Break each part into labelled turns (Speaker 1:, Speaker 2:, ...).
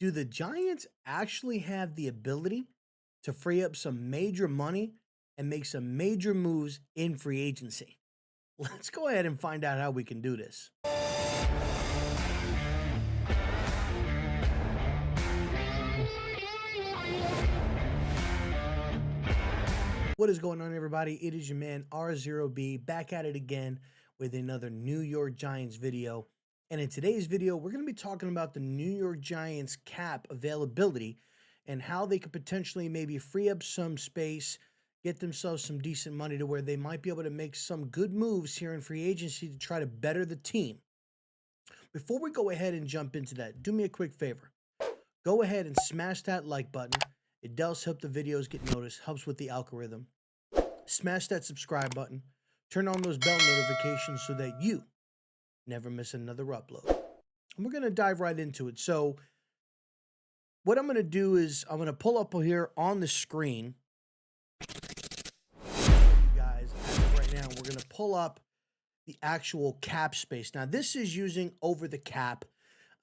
Speaker 1: Do the Giants actually have the ability to free up some major money and make some major moves in free agency? Let's go ahead and find out how we can do this. What is going on, everybody? It is your man R0B back at it again with another New York Giants video. And in today's video, we're going to be talking about the New York Giants cap availability and how they could potentially maybe free up some space, get themselves some decent money to where they might be able to make some good moves here in free agency to try to better the team. Before we go ahead and jump into that, do me a quick favor. Go ahead and smash that like button. It does help the videos get noticed, helps with the algorithm. Smash that subscribe button. Turn on those bell notifications so that you never miss another upload. And we're going to dive right into it. So what I'm going to do is I'm going to pull up here on the screen. You guys, as of right now, we're going to pull up the actual cap space. Now, this is using over the cap.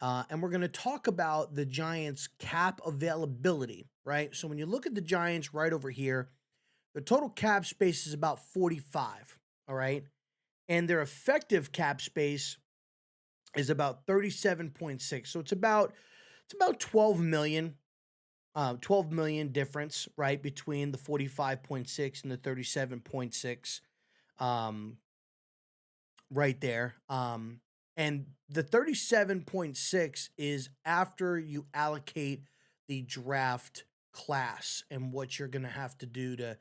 Speaker 1: And we're going to talk about the Giants' cap availability, right? So when you look at the Giants right over here, the total cap space is about 45, all right? And their effective cap space is about 37.6. So it's about 12 million, 12 million difference, right, between the 45.6 and the 37.6 right there. And the 37.6 is after you allocate the draft class and what you're going to have to do to,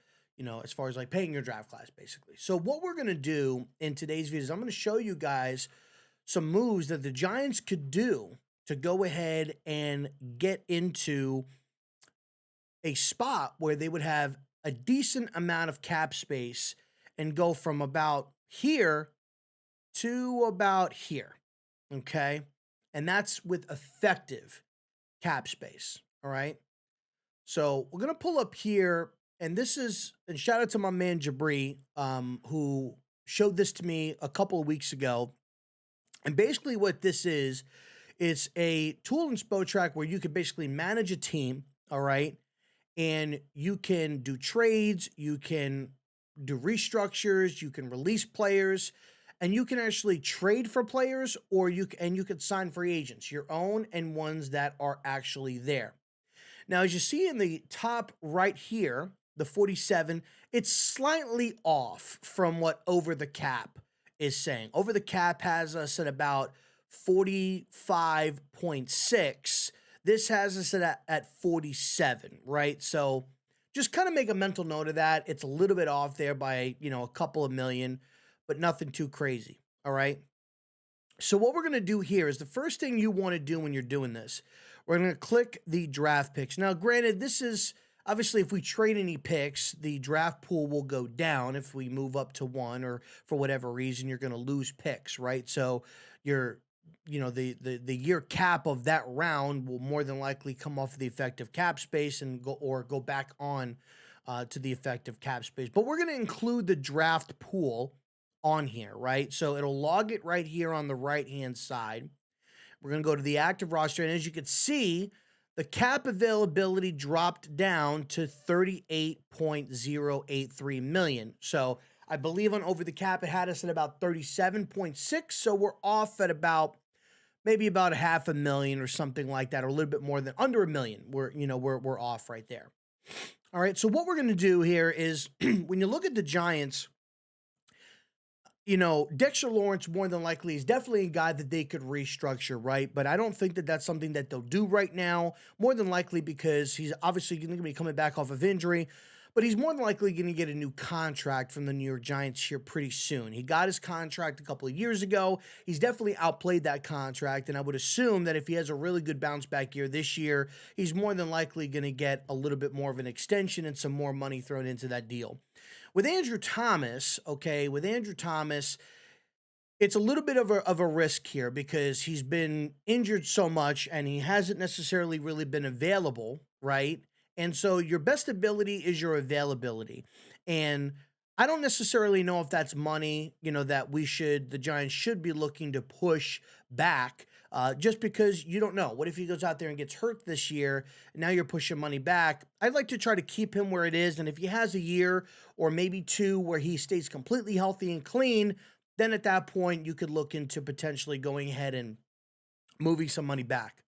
Speaker 1: as far as like paying your draft class, basically. So what we're going to do in today's video is I'm going to show you guys some moves that the Giants could do to go ahead and get into a spot where they would have a decent amount of cap space and go from about here to about here, okay? And that's with effective cap space, all right? So we're going to pull up here, and this is, and shout out to my man Jabri, who showed this to me a couple of weeks ago. And basically what this is, it's a tool and SPO track where you can basically manage a team, all right? And you can do trades, you can do restructures, you can release players, and you can actually trade for players, or you can sign free agents, your own and ones that are actually there. Now, as you see in the top right here, the 47, it's slightly off from what over the cap is saying. Over the cap has us at about 45.6. This has us at 47, right? So just kind of make a mental note of that. It's a little bit off there by, a couple of million, but nothing too crazy, all right? So what we're going to do here is the first thing you want to do when you're doing this, we're going to click the draft picks. Now, granted, this is obviously if we trade any picks, the draft pool will go down if we move up to one, or for whatever reason, you're going to lose picks, right? So the year cap of that round will more than likely come off the effective cap space and go back on to the effective cap space. But we're going to include the draft pool on here, right? So it'll log it right here on the right-hand side. We're going to go to the active roster, and as you can see, the cap availability dropped down to 38.083 million. So I believe on over the cap, it had us at about 37.6. So we're off at maybe about $500,000 or something like that, or a little bit more than under $1 million. We're off right there. All right. So what we're going to do here is when you look at the Giants, Dexter Lawrence more than likely is definitely a guy that they could restructure, right? But I don't think that that's something that they'll do right now, more than likely because he's obviously going to be coming back off of injury, but he's more than likely going to get a new contract from the New York Giants here pretty soon. He got his contract a couple of years ago. He's definitely outplayed that contract, and I would assume that if he has a really good bounce back year this year, he's more than likely going to get a little bit more of an extension and some more money thrown into that deal. With Andrew Thomas, it's a little bit of a risk here because he's been injured so much and he hasn't necessarily really been available, right? And so your best ability is your availability. And I don't necessarily know if that's money, that the Giants should be looking to push back just because you don't know. What if he goes out there and gets hurt this year? And now you're pushing money back. I'd like to try to keep him where it is. And if he has a year or maybe two where he stays completely healthy and clean, then at that point you could look into potentially going ahead and moving some money back.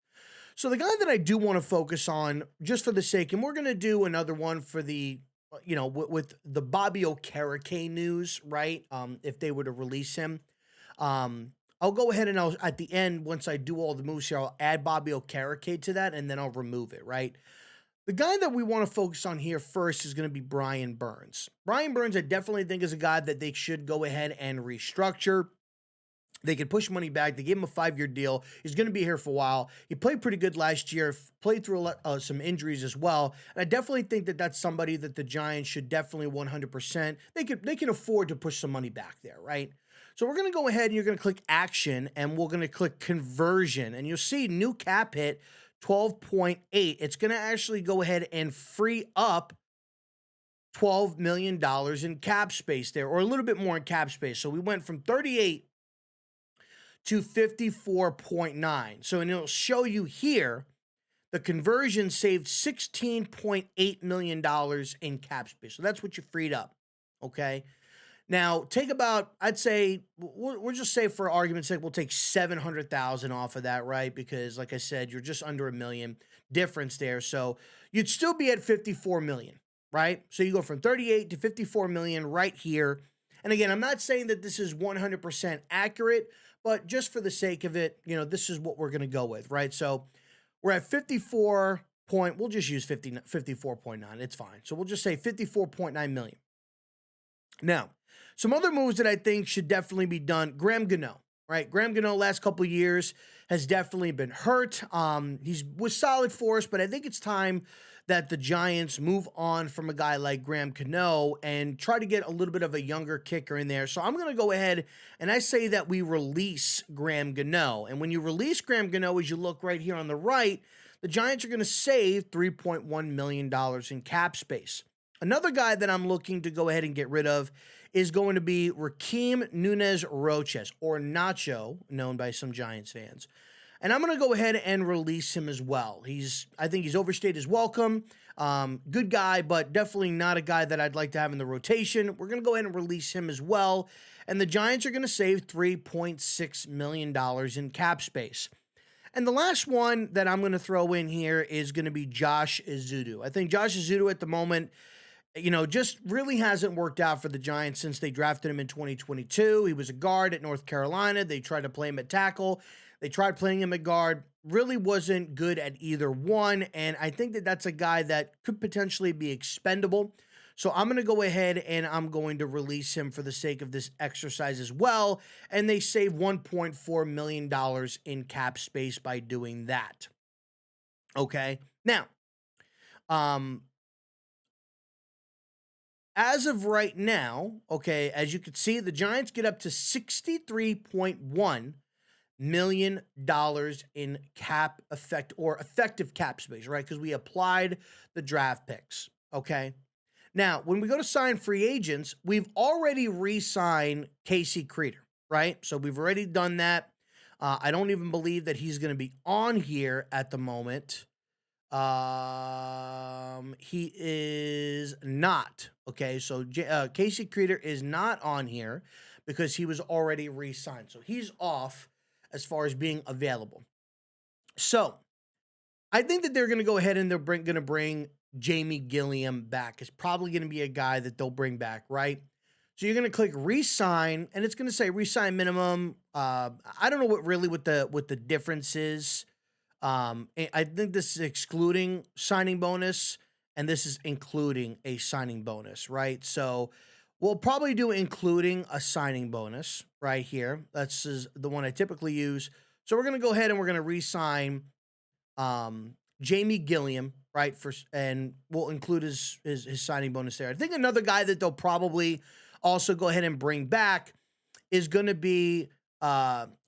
Speaker 1: So the guy that I do want to focus on, just for the sake, and we're going to do another one for the, with the Bobby Okereke news, right? If they were to release him, I'll go ahead and I'll at the end once I do all the moves here, I'll add Bobby Okereke to that, and then I'll remove it, right? The guy that we want to focus on here first is going to be Brian Burns. Brian Burns, I definitely think is a guy that they should go ahead and restructure. They could push money back. They gave him a 5-year deal. He's going to be here for a while. He played pretty good last year, played through some injuries as well. And I definitely think that that's somebody that the Giants should definitely 100%. They can afford to push some money back there, right? So we're going to go ahead and you're going to click action and we're going to click conversion. And you'll see new cap hit 12.8. It's going to actually go ahead and free up $12 million in cap space there, or a little bit more in cap space. So we went from 38 to 54.9. So, and it'll show you here the conversion saved $16.8 million in cap space. So that's what you freed up. Okay. Now take about, I'd say, we'll just say for argument's sake, we'll take 700,000 off of that, right? Because like I said, you're just under $1 million difference there. So you'd still be at 54 million, right? So you go from 38 to 54 million right here. And again, I'm not saying that this is 100% accurate, but just for the sake of it, this is what we're going to go with, right? So we're at 54 point, we'll just use 54.9. It's fine. So we'll just say 54.9 million. Now, some other moves that I think should definitely be done. Graham Gano, right? Graham Gano last couple of years has definitely been hurt. He was solid for us, but I think it's time that the Giants move on from a guy like Graham Gano and try to get a little bit of a younger kicker in there. So I'm going to go ahead and I say that we release Graham Gano. And when you release Graham Gano, as you look right here on the right, the Giants are going to save $3.1 million in cap space. Another guy that I'm looking to go ahead and get rid of is going to be Rakeem Nunez Roches, or Nacho, known by some Giants fans. And I'm going to go ahead and release him as well. I think he's overstayed his welcome. Good guy, but definitely not a guy that I'd like to have in the rotation. We're going to go ahead and release him as well. And the Giants are going to save $3.6 million in cap space. And the last one that I'm going to throw in here is going to be Josh Ezeudu. I think Josh Ezeudu at the moment, just really hasn't worked out for the Giants since they drafted him in 2022. He was a guard at North Carolina. They tried to play him at tackle. They tried playing him at guard. Really wasn't good at either one. And I think that that's a guy that could potentially be expendable. So I'm going to go ahead and I'm going to release him for the sake of this exercise as well. And they save $1.4 million in cap space by doing that. Okay. Now, as of right now, okay, as you can see, the Giants get up to $63.1 million in cap effective cap space, right? Because we applied the draft picks, okay? Now, when we go to sign free agents, we've already re-signed Casey Creeder, right? So we've already done that. I don't even believe that he's going to be on here at the moment. He is not. Okay, so Casey Creeder is not on here because he was already re-signed. So he's off as far as being available. So I think that they're going to go ahead and they're going to bring Jamie Gilliam back. It's probably going to be a guy that they'll bring back, right? So you're going to click re-sign, and it's going to say re-sign minimum. I don't know what the difference is. I think this is excluding signing bonus, and this is including a signing bonus, right? So we'll probably do including a signing bonus right here. That's the one I typically use. So we're going to go ahead and we're going to re-sign Jamie Gilliam, right? And we'll include his signing bonus there. I think another guy that they'll probably also go ahead and bring back is going to be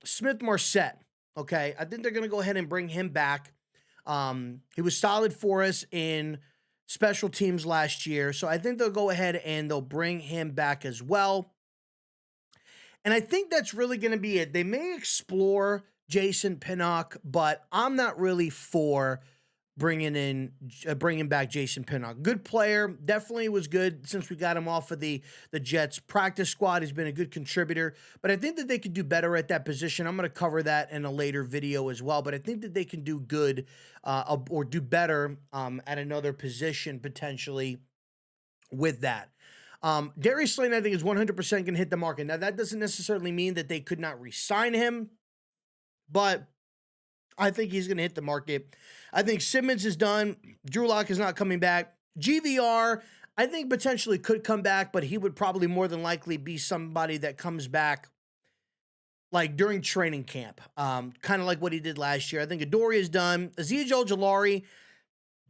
Speaker 1: Smith Marset. Okay, I think they're going to go ahead and bring him back. He was solid for us in special teams last year, so I think they'll go ahead and they'll bring him back as well. And I think that's really going to be it. They may explore Jason Pinnock, but I'm not really for bringing back Jason Pinnock. Good player, definitely was good since we got him off of the Jets practice squad. He's been a good contributor, but I think that they could do better at that position. I'm going to cover that in a later video as well, but I think that they can do good or do better at another position potentially with that. Darius Slayton, I think, is 100% going to hit the market. Now, that doesn't necessarily mean that they could not re-sign him, but I think he's going to hit the market. I think Simmons is done. Drew Lock is not coming back. GVR, I think potentially could come back, but he would probably more than likely be somebody that comes back like during training camp, kind of like what he did last year. I think Adoree is done. Azeez Ojulari,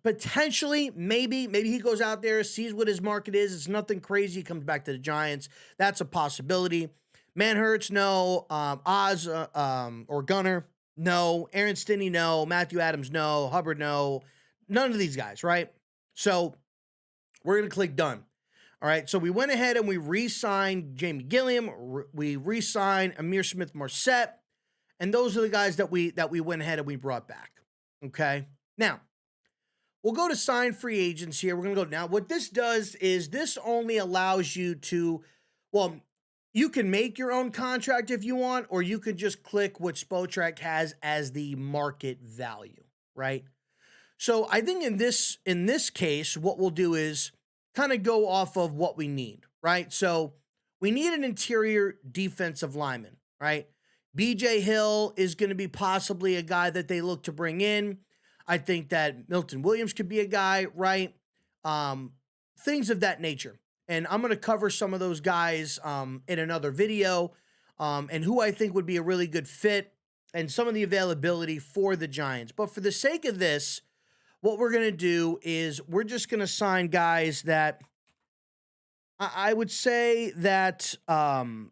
Speaker 1: potentially, maybe he goes out there, sees what his market is. It's nothing crazy. He comes back to the Giants. That's a possibility. Manhurts, no. Oz or Gunner, no. Aaron Stinney, no. Matthew Adams, no. Hubbard, no. None of these guys, right? So we're going to click done. All right, so we went ahead and we re-signed Jamie Gilliam. We re-signed Amir Smith-Marset. And those are the guys that we went ahead and we brought back. Okay? Now, we'll go to sign free agents here. We're going to go now. What this does is this only allows you to, well, you can make your own contract if you want, or you could just click what Spotrac has as the market value, right? So I think in this case, what we'll do is kind of go off of what we need, right? So we need an interior defensive lineman, right? BJ Hill is going to be possibly a guy that they look to bring in. I think that Milton Williams could be a guy, right? Things of that nature. And I'm going to cover some of those guys in another video and who I think would be a really good fit and some of the availability for the Giants. But for the sake of this, what we're going to do is we're just going to sign guys that I would say that more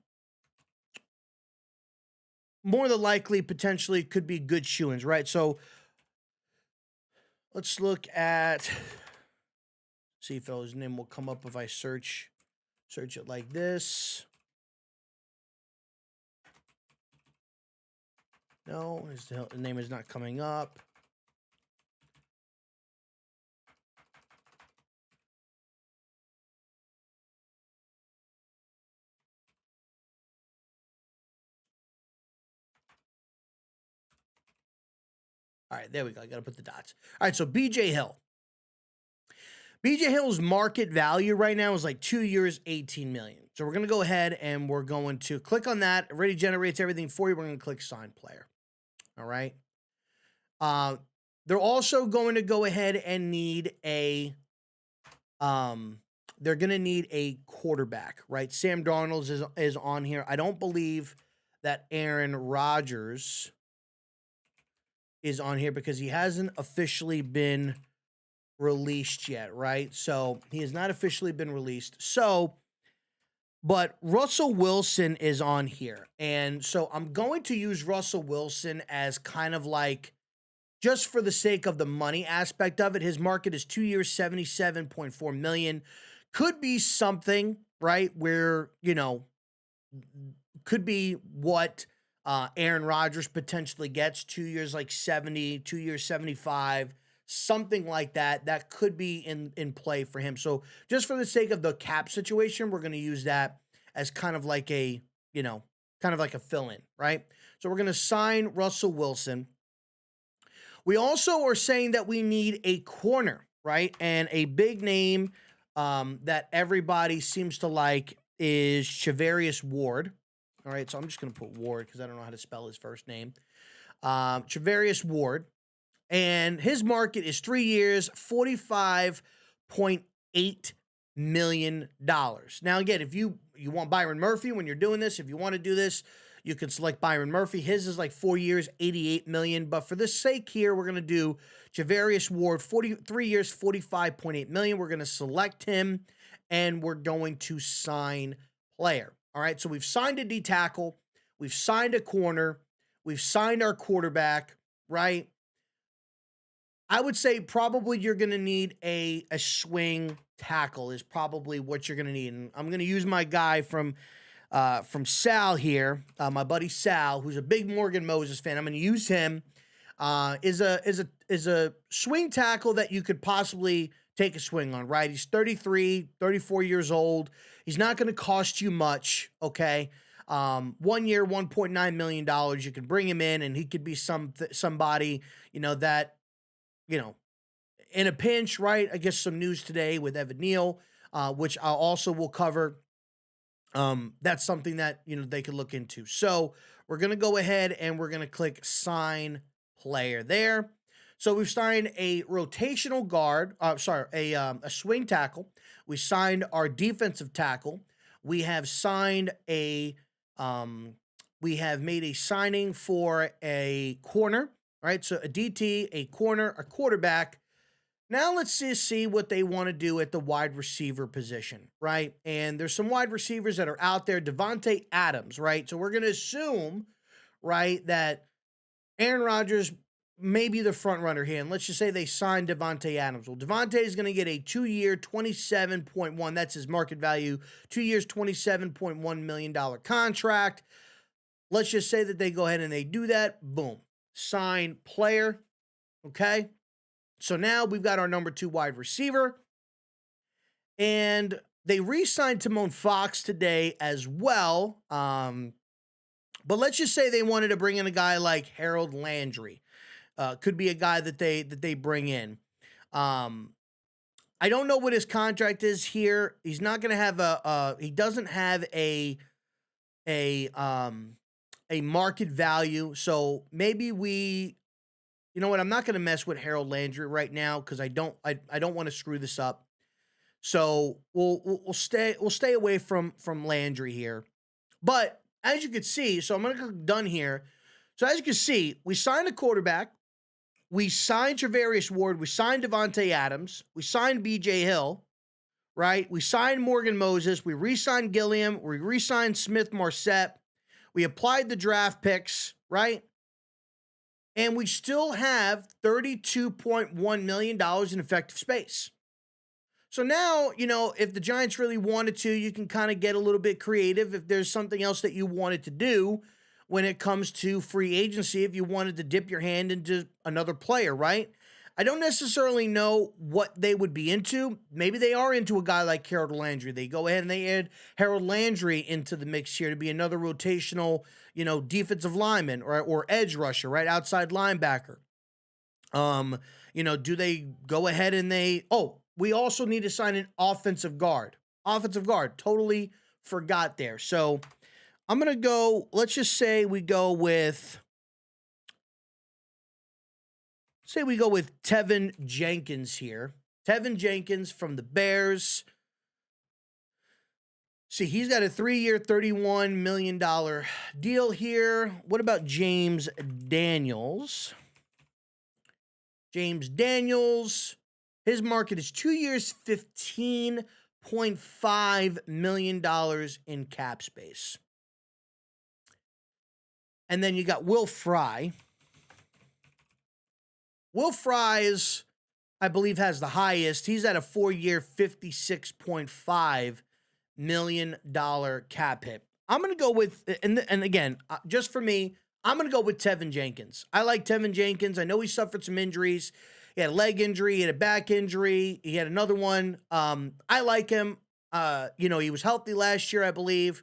Speaker 1: than likely potentially could be good shoo-ins, right? So let's look at, see if his name will come up if I search it like this. No, his name is not coming up. All right, there we go. I got to put the dots. All right, so BJ Hill. BJ Hill's market value right now is like 2 years, $18 million. So we're going to go ahead and we're going to click on that. It already generates everything for you. We're going to click sign player. All right. They're also going to go ahead and need a, they're going to need a quarterback, right? Sam Darnold is on here. I don't believe that Aaron Rodgers is on here because he hasn't officially been released yet, right? So he has not officially been released. So, but Russell Wilson is on here. And so I'm going to use Russell Wilson as kind of like, just for the sake of the money aspect of it. His market is 2 years, $77.4 million. Could be something, right, where, you know, could be what Aaron Rodgers potentially gets, 2 years like 70, 2 years 75, something like that. That could be in play for him. So just for the sake of the cap situation, we're going to use that as kind of like a, you know, kind of like a fill-in, right? So we're going to sign Russell Wilson. We also are saying that we need a corner, right? And a big name that everybody seems to like is Charvarius Ward. All right, so I'm just going to put Ward because I don't know how to spell his first name. Charvarius Ward. And his market is 3 years, $45.8 million. Now, again, if you want Byron Murphy when you're doing this, if you want to do this, you can select Byron Murphy. His is like 4 years, $88 million. But for the sake here, we're going to do Charvarius Ward, 3 years, $45.8 million. We're going to select him, and we're going to sign player. All right, so we've signed a D tackle. We've signed a corner. We've signed our quarterback, right? I would say probably you're going to need a swing tackle is probably what you're going to need. And I'm going to use my guy from from Sal here, my buddy Sal, who's a big Morgan Moses fan. I'm going to use him. Is a swing tackle that you could possibly take a swing on, right? He's 33, 34 years old. He's not going to cost you much, okay? 1 year, $1.9 million. You can bring him in, and he could be somebody, that, you know, in a pinch, right? I guess some news today with Evan Neal, which I also will cover. That's something that they could look into. So we're gonna go ahead and we're gonna click sign player there. So we've signed a rotational guard. A swing tackle. We signed our defensive tackle. We have signed a we have made a signing for a corner. Right, so a DT, a corner, a quarterback. Now let's just see what they want to do at the wide receiver position, right? And there's some wide receivers that are out there. Devontae Adams, right? So we're going to assume, right, that Aaron Rodgers may be the front runner here. And let's just say they signed Devontae Adams. Well, Devontae is going to get a 2-year, 27.1. That's his market value. 2 years, $27.1 million contract. Let's just say that they go ahead and they do that. Boom. Sign player. Okay. So now we've got our number 2 wide receiver. And they re-signed Timon Fox today as well. But let's just say they wanted to bring in a guy like Harold Landry. Could be a guy that they bring in. I don't know what his contract is here. He's not going to have he doesn't have a market value. So maybe you know what? I'm not going to mess with Harold Landry right now because I don't want to screw this up. So we'll stay away from Landry here. But as you can see, so I'm going to click done here. So as you can see, we signed a quarterback, we signed Travarius Ward, we signed Devontae Adams, we signed B.J. Hill, right? We signed Morgan Moses, we re-signed Gilliam, we re-signed Smith Marset, we applied the draft picks, right? And we still have $32.1 million in effective space. So now, if the Giants really wanted to, you can kind of get a little bit creative if there's something else that you wanted to do when it comes to free agency, if you wanted to dip your hand into another player, right? I don't necessarily know what they would be into. Maybe they are into a guy like Harold Landry. They go ahead and they add Harold Landry into the mix here to be another rotational, defensive lineman or edge rusher, right? Outside linebacker. Do they go ahead and we also need to sign an offensive guard. Totally forgot there. So I'm going to go, let's just say we go with Tevin Jenkins here. Tevin Jenkins from the Bears. See, he's got a 3-year, $31 million deal here. What about James Daniels? James Daniels, his market is 2 years, $15.5 million in cap space. And then you got Will Fry. Will Fry's, I believe, has the highest. He's at a 4-year, $56.5 million cap hit. I'm going to go with, and again, just for me, I'm going to go with Tevin Jenkins. I like Tevin Jenkins. I know he suffered some injuries. He had a leg injury, he had a back injury, he had another one. I like him. He was healthy last year, I believe.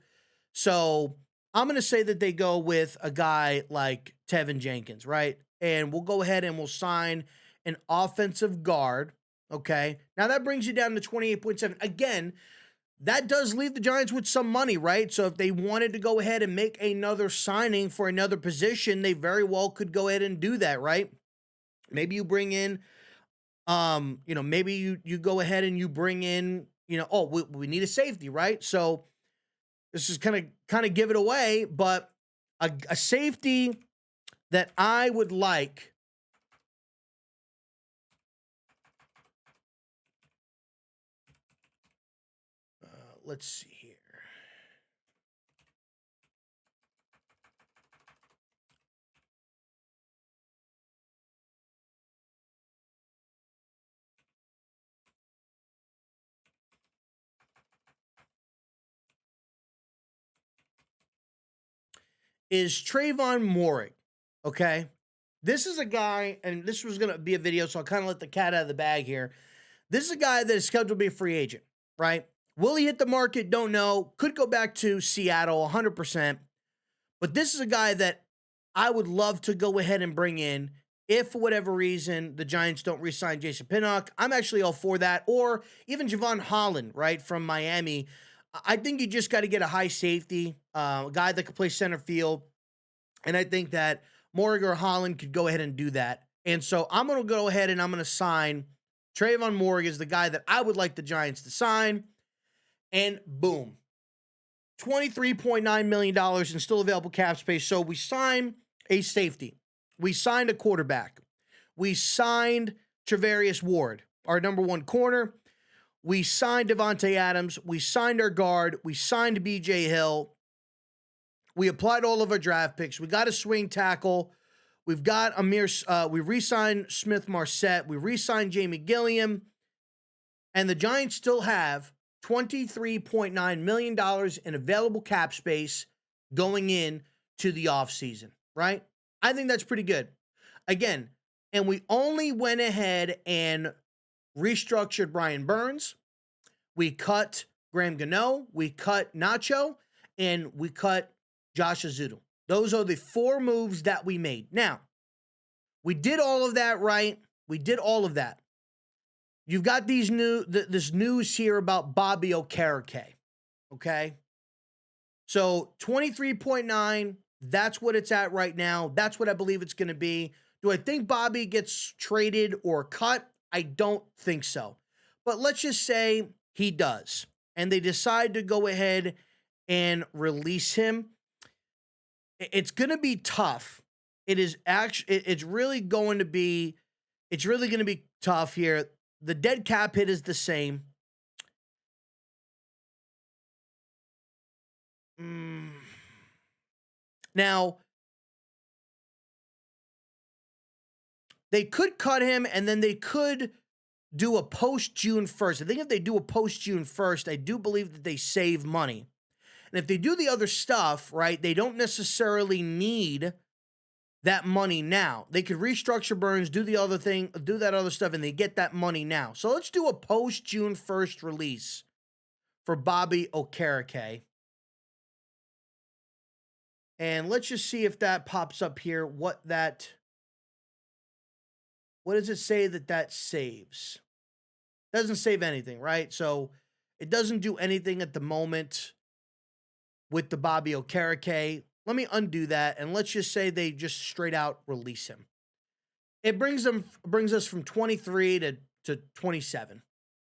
Speaker 1: So I'm going to say that they go with a guy like Tevin Jenkins, right? And we'll go ahead and we'll sign an offensive guard, okay? Now that brings you down to 28.7. Again, that does leave the Giants with some money, right? So if they wanted to go ahead and make another signing for another position, they very well could go ahead and do that, right? Maybe you bring in, maybe you go ahead and you bring in, we need a safety, right? So this is kind of give it away, but a safety that I would like. Let's see here. is Trayvon Moehrig, okay? This is a guy, and this was going to be a video, so I'll kind of let the cat out of the bag here. This is a guy that is scheduled to be a free agent, right? Will he hit the market? Don't know. Could go back to Seattle 100%. But this is a guy that I would love to go ahead and bring in if, for whatever reason, the Giants don't re-sign Jason Pinnock. I'm actually all for that. Or even Javon Holland, right, from Miami. I think you just got to get a high safety, a guy that could play center field. And I think that Moehrig or Holland could go ahead and do that. And so I'm going to go ahead and I'm going to sign Trayvon Moehrig as the guy that I would like the Giants to sign. And boom, $23.9 million in still available cap space. So we signed a safety. We signed a quarterback. We signed Travarius Ward, our number one corner. We signed Devontae Adams. We signed our guard. We signed B.J. Hill. We applied all of our draft picks. We got a swing tackle. We've got we re-signed Smith Marset. We re-signed Jamie Gilliam. And the Giants still have $23.9 million in available cap space going in to the offseason, right? I think that's pretty good. Again, and we only went ahead and restructured Brian Burns. We cut Graham Gano. We cut Nacho. And we cut Josh Azudu. Those are the 4 moves that we made. Now, we did all of that, right? We did all of that. You've got this news here about Bobby Okereke, okay? So 23.9, that's what it's at right now. That's what I believe it's going to be. Do I think Bobby gets traded or cut? I don't think so. But let's just say he does, and they decide to go ahead and release him. It's going to be tough. It's really going to be tough here. The dead cap hit is the same. Now, they could cut him and then they could do a post-June 1st. I think if they do a post-June 1st, I do believe that they save money. And if they do the other stuff, right, they don't necessarily need that money now. They could restructure Burns, do the other thing, do that other stuff, and they get that money now. So let's do a post-June 1st release for Bobby Okereke. And let's just see if that pops up here, what does it say that saves? Doesn't save anything, right? So it doesn't do anything at the moment with the Bobby Okereke. Let me undo that, and let's just say they just straight out release him. It brings us from 23 to 27,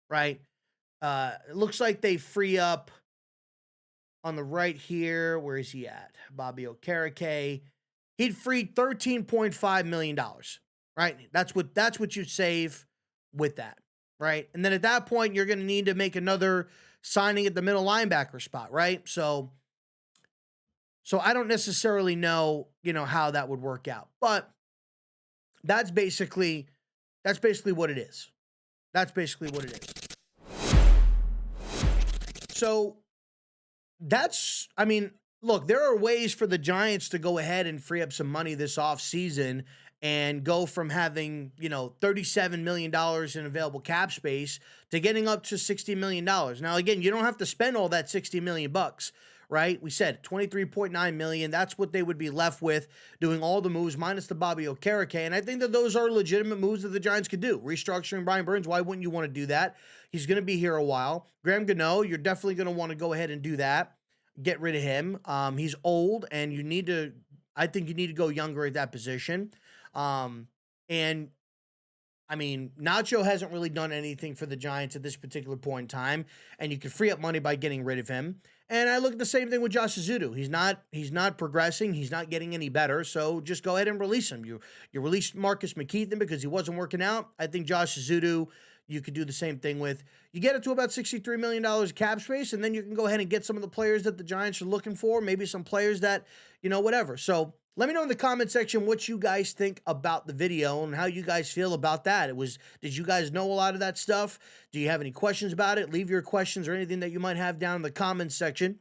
Speaker 1: right? It looks like they free up on the right here. Where is he at? Bobby Okereke. He'd free $13.5 million, right? That's what you save with that, right? And then at that point, you're going to need to make another signing at the middle linebacker spot, right? So I don't necessarily know, how that would work out, but that's basically what it is. That's basically what it is. So look, there are ways for the Giants to go ahead and free up some money this offseason and go from having, $37 million in available cap space to getting up to $60 million. Now, again, you don't have to spend all that $60 million, right? We said $23.9 million. That's what they would be left with doing all the moves minus the Bobby Okereke. And I think that those are legitimate moves that the Giants could do. Restructuring Brian Burns, why wouldn't you want to do that? He's going to be here a while. Graham Gano, you're definitely going to want to go ahead and do that. Get rid of him. He's old, and I think you need to go younger at that position. And Nacho hasn't really done anything for the Giants at this particular point in time, and you can free up money by getting rid of him. And I look at the same thing with Josh Azudu. He's not progressing. He's not getting any better. So just go ahead and release him. You released Marcus McKeithen because he wasn't working out. I think Josh Azudu, you could do the same thing with. You get it to about $63 million cap space, and then you can go ahead and get some of the players that the Giants are looking for, maybe some players that, whatever. So let me know in the comment section what you guys think about the video and how you guys feel about that. Did you guys know a lot of that stuff? Do you have any questions about it? Leave your questions or anything that you might have down in the comments section.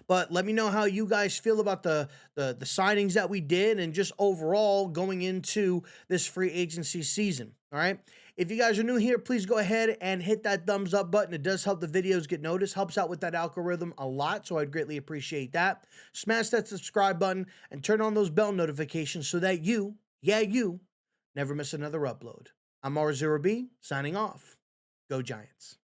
Speaker 1: But let me know how you guys feel about the signings that we did and just overall going into this free agency season. All right. If you guys are new here, please go ahead and hit that thumbs up button. It does help the videos get noticed, helps out with that algorithm a lot. So I'd greatly appreciate that. Smash that subscribe button and turn on those bell notifications so that you, yeah, you, never miss another upload. I'm R0B signing off. Go Giants.